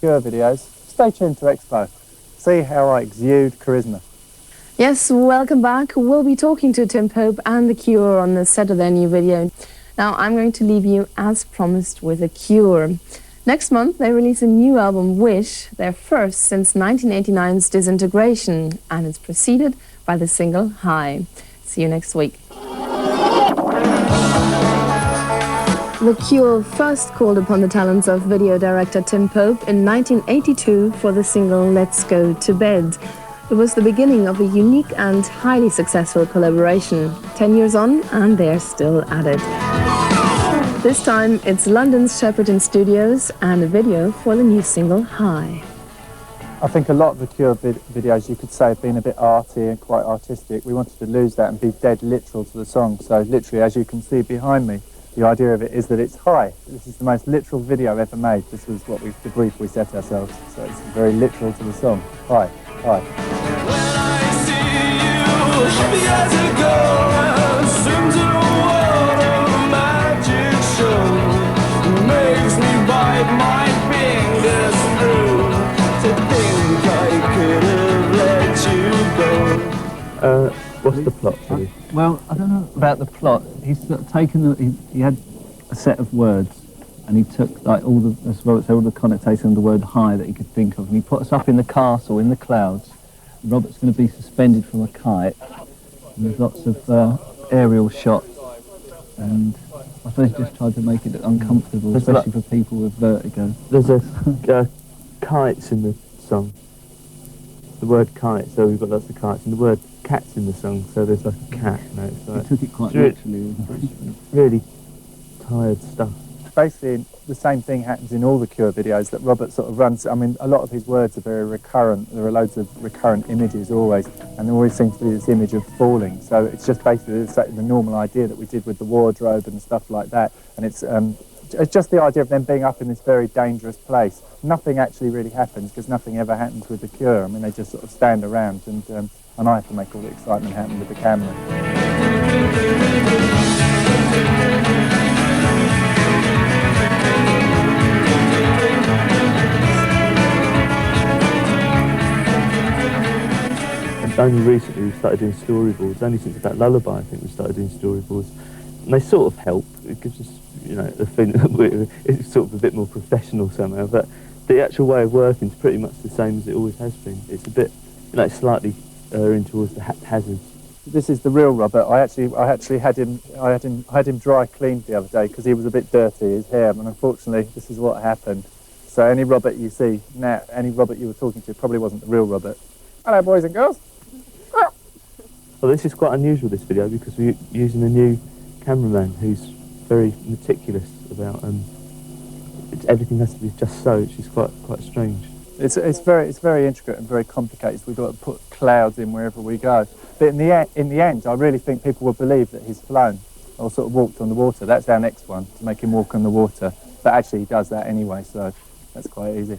Cure videos, stay tuned to XPO. See how I exude charisma. Yes, welcome back. We'll be talking to Tim Pope and The Cure on the set of their new video. Now, I'm going to leave you, as promised, with The Cure. Next month, they release a new album, Wish, their first since 1989's Disintegration, and it's preceded by the single High. See you next week. The Cure first called upon the talents of video director Tim Pope in 1982 for the single Let's Go to Bed. It was the beginning of a unique and highly successful collaboration. 10 years on, and they're still at it. This time, it's London's Shepperton Studios and a video for the new single, High. I think a lot of the Cure videos, you could say, have been a bit arty and quite artistic. We wanted to lose that and be dead literal to the song. So literally, as you can see behind me, the idea of it is that it's high. This is the most literal video ever made. This was what the brief we set ourselves. So it's very literal to the song. High, high. When I see you, years ago, seems a world of magic show. Makes me bite my fingers through to think I could have let you go. What's the plot, really? Well, I don't know about the plot. He's sort of taken he had a set of words, and he took like all the connotation of the word high that he could think of, and he put us up in the castle in the clouds. Robert's going to be suspended from a kite, and there's lots of aerial shots, and I suppose he just tried to make it look uncomfortable, especially for people with vertigo. There's kites in the song. The word kite, so we've got lots of kites, and the word cat's in the song, so there's like a cat. You know, it's like, he took it quite literally. Really tired stuff. Basically, the same thing happens in all the Cure videos, that Robert sort of runs. I mean, a lot of his words are very recurrent. There are loads of recurrent images always, and there always seems to be this image of falling. So it's just basically the normal idea that we did with the wardrobe and stuff like that. And it's just the idea of them being up in this very dangerous place. Nothing actually really happens, because nothing ever happens with the Cure. I mean, they just sort of stand around, and I have to make all the excitement happen with the camera. Only recently we started doing storyboards. Only since about Lullaby, I think, we started doing storyboards, and they sort of help. It gives us, you know, the feeling that it's sort of a bit more professional somehow. But the actual way of working is pretty much the same as it always has been. It's a bit, you know, slightly erring towards the haphazard. This is the real Robert. I actually had him dry cleaned the other day because he was a bit dirty, his hair, and unfortunately this is what happened. So any Robert you see now, any Robert you were talking to, probably wasn't the real Robert. Hello, boys and girls. Well, this is quite unusual, this video, because we're using a new cameraman who's very meticulous about everything has to be just so, which is quite strange. It's very intricate and very complicated. We've got to put clouds in wherever we go. But in the end, I really think people will believe that he's flown or sort of walked on the water. That's our next one, to make him walk on the water. But actually, he does that anyway, so that's quite easy.